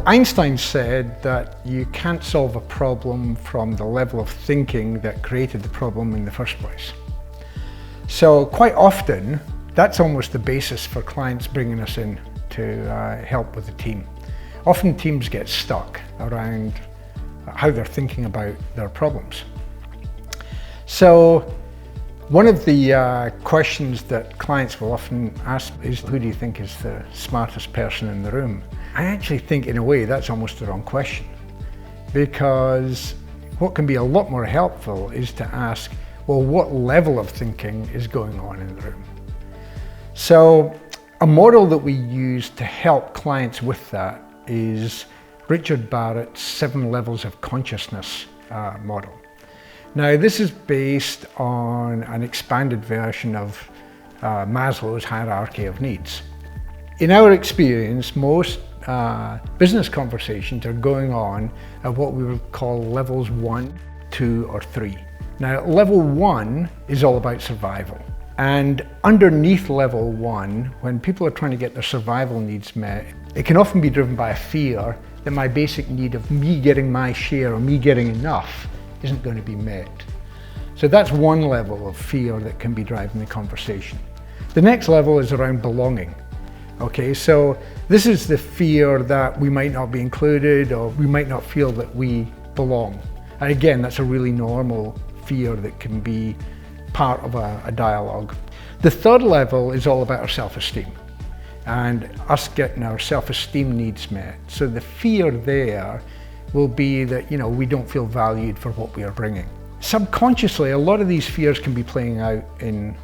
Einstein said that you can't solve a problem from the level of thinking that created the problem in the first place. So quite often, that's almost the basis for clients bringing us in to help with the team. Often teams get stuck around how they're thinking about their problems. So one of the questions that clients will often ask is, who do you think is the smartest person in the room? I actually think in a way that's almost the wrong question, because what can be a lot more helpful is to ask, well, what level of thinking is going on in the room? So a model that we use to help clients with that is Richard Barrett's 7 levels of consciousness model. Now, this is based on an expanded version of Maslow's hierarchy of needs. In our experience, most business conversations are going on at what we would call levels 1, 2, or 3. Now, level 1 is all about survival. And underneath level 1, when people are trying to get their survival needs met, it can often be driven by a fear that my basic need of me getting my share or me getting enough isn't going to be met. So that's one level of fear that can be driving the conversation. The next level is around belonging. Okay, so this is the fear that we might not be included or we might not feel that we belong. And again, that's a really normal fear that can be part of a dialogue. The third level is all about our self-esteem and us getting our self-esteem needs met. So the fear there will be that, we don't feel valued for what we are bringing. Subconsciously, a lot of these fears can be playing out in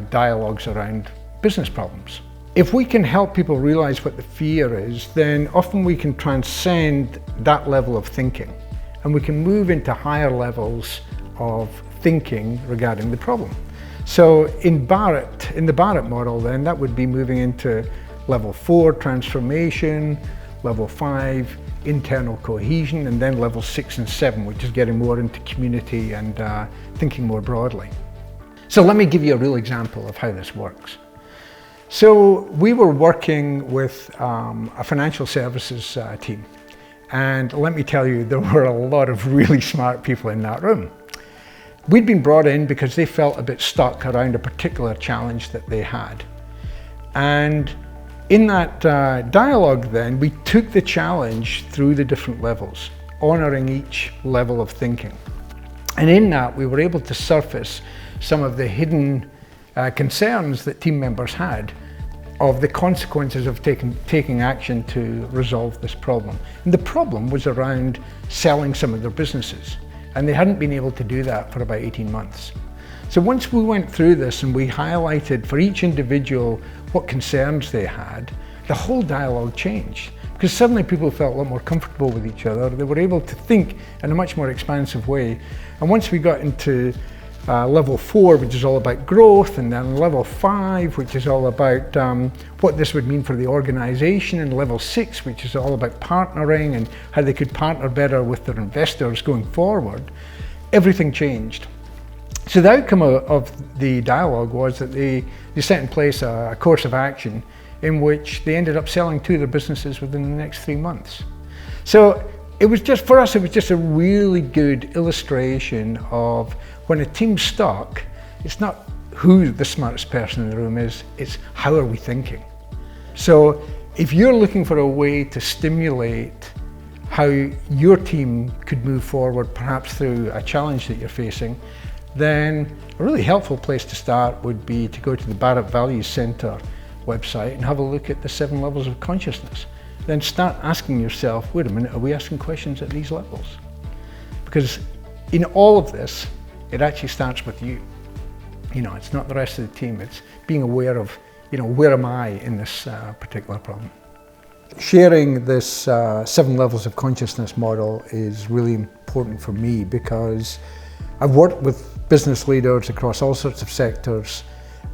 dialogues around business problems. If we can help people realize what the fear is, then often we can transcend that level of thinking and we can move into higher levels of thinking regarding the problem. So in the Barrett model, then that would be moving into level 4, transformation, level 5, internal cohesion, and then level 6 and 7, which is getting more into community and thinking more broadly. So let me give you a real example of how this works. So we were working with a financial services team, and let me tell you, there were a lot of really smart people in that room. We'd been brought in because they felt a bit stuck around a particular challenge that they had. And in that dialogue then, we took the challenge through the different levels, honoring each level of thinking. And in that, we were able to surface some of the hidden concerns that team members had of the consequences of taking action to resolve this problem. And the problem was around selling some of their businesses. And they hadn't been able to do that for about 18 months. So once we went through this and we highlighted for each individual what concerns they had, the whole dialogue changed. Because suddenly people felt a lot more comfortable with each other. They were able to think in a much more expansive way. And once we got into level 4, which is all about growth, and then level 5, which is all about what this would mean for the organization, and level 6, which is all about partnering and how they could partner better with their investors going forward, everything changed. So the outcome of the dialogue was that they set in place a course of action in which they ended up selling 2 of their businesses within the next 3 months. So it was just, for us, it was just a really good illustration of when a team's stuck, it's not who the smartest person in the room is, it's how are we thinking. So if you're looking for a way to stimulate how your team could move forward, perhaps through a challenge that you're facing, then a really helpful place to start would be to go to the Barrett Values Center website and have a look at the 7 levels of consciousness. Then start asking yourself, wait a minute, are we asking questions at these levels? Because in all of this, it actually starts with you. It's not the rest of the team, it's being aware of, where am I in this particular problem? Sharing this 7 levels of consciousness model is really important for me because I've worked with business leaders across all sorts of sectors,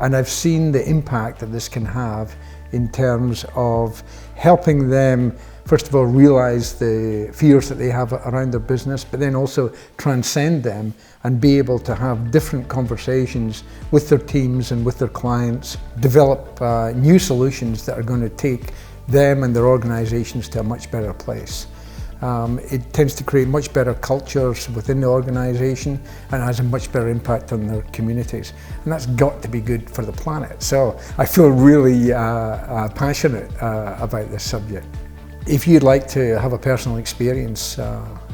and I've seen the impact that this can have in terms of helping them, first of all, realize the fears that they have around their business, but then also transcend them and be able to have different conversations with their teams and with their clients, develop new solutions that are going to take them and their organizations to a much better place. It tends to create much better cultures within the organization and has a much better impact on their communities. And that's got to be good for the planet. So I feel really passionate about this subject. If you'd like to have a personal experience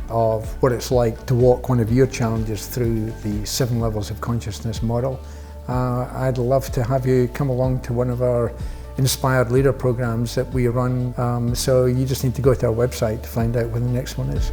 of what it's like to walk one of your challenges through the 7 levels of consciousness model, I'd love to have you come along to one of our Inspired Leader programs that we run. So you just need to go to our website to find out when the next one is.